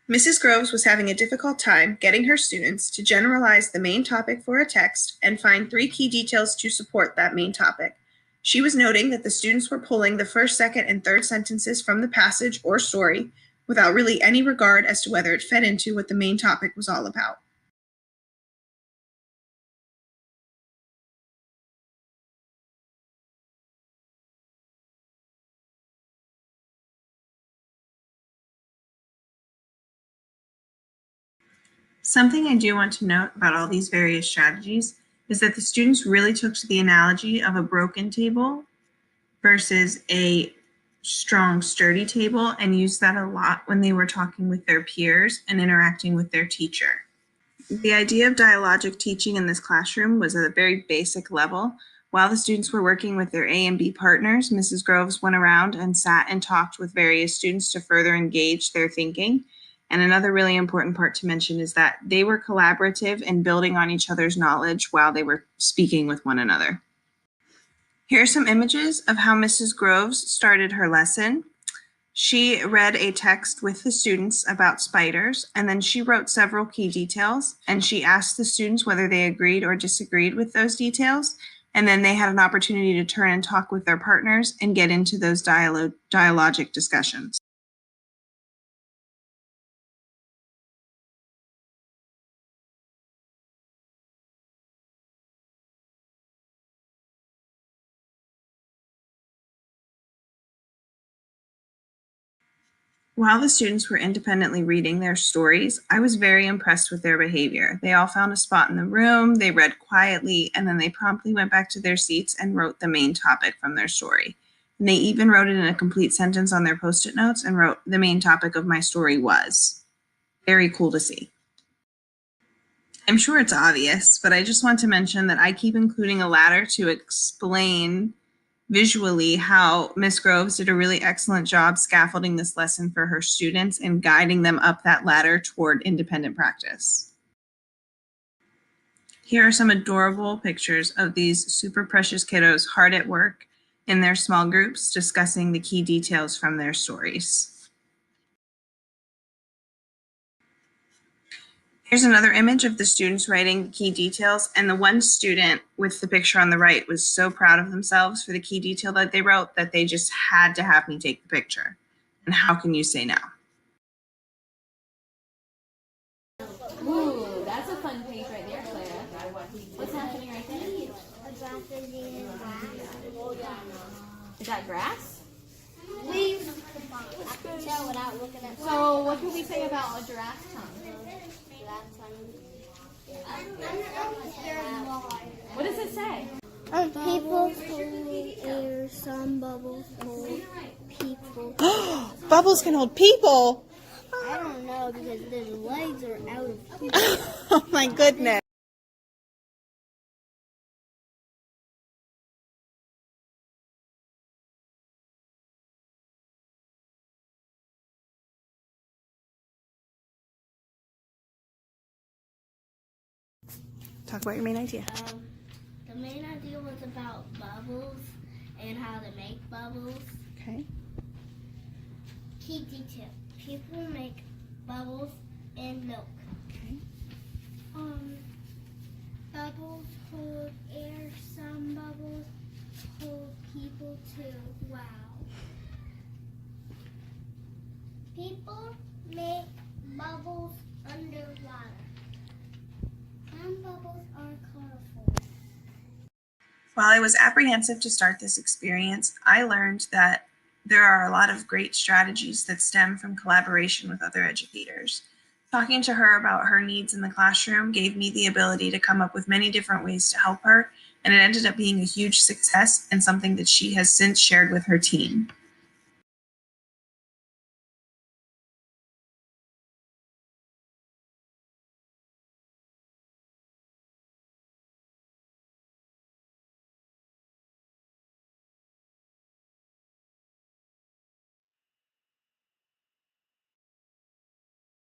Mrs. Groves was having a difficult time getting her students to generalize the main topic for a text and find 3 key details to support that main topic. She was noting that the students were pulling the first, second, and third sentences from the passage or story without really any regard as to whether it fed into what the main topic was all about. Something I do want to note about all these various strategies is that the students really took to the analogy of a broken table versus a strong, sturdy table and used that a lot when they were talking with their peers and interacting with their teacher. The idea of dialogic teaching in this classroom was at a very basic level. While the students were working with their A and B partners, Mrs. Groves went around and sat and talked with various students to further engage their thinking. And another really important part to mention is that they were collaborative and building on each other's knowledge while they were speaking with one another. Here are some images of how Mrs. Groves started her lesson. She read a text with the students about spiders, and then she wrote several key details, and she asked the students whether they agreed or disagreed with those details, and then they had an opportunity to turn and talk with their partners and get into those dialogic discussions. While the students were independently reading their stories, I was very impressed with their behavior. They all found a spot in the room, they read quietly, and then they promptly went back to their seats and wrote the main topic from their story. And they even wrote it in a complete sentence on their Post-it notes and wrote, "The main topic of my story was." Very cool to see. I'm sure it's obvious, but I just want to mention that I keep including a ladder to explain visually how Miss Groves did a really excellent job scaffolding this lesson for her students and guiding them up that ladder toward independent practice. Here are some adorable pictures of these super precious kiddos hard at work in their small groups discussing the key details from their stories. Here's another image of the students writing the key details, and the one student with the picture on the right was so proud of themselves for the key detail that they wrote that they just had to have me take the picture. And how can you say no? Ooh, that's a fun page right there, Clara. What's happening right there? Is that grass? Leaves. I can tell without looking at. So what can we say about a giraffe's tongue? What does it say? People hold air, some bubbles hold people. Bubbles can hold people? I don't know because their legs are out of people. Oh my goodness. Talk about your main idea. The main idea was about bubbles and how to make bubbles. Okay. Key detail. People make bubbles in milk. Okay. Bubbles hold air, some bubbles hold people too. Wow. People make bubbles underwater. Some bubbles are colorful. While I was apprehensive to start this experience, I learned that there are a lot of great strategies that stem from collaboration with other educators. Talking to her about her needs in the classroom gave me the ability to come up with many different ways to help her, and it ended up being a huge success and something that she has since shared with her team.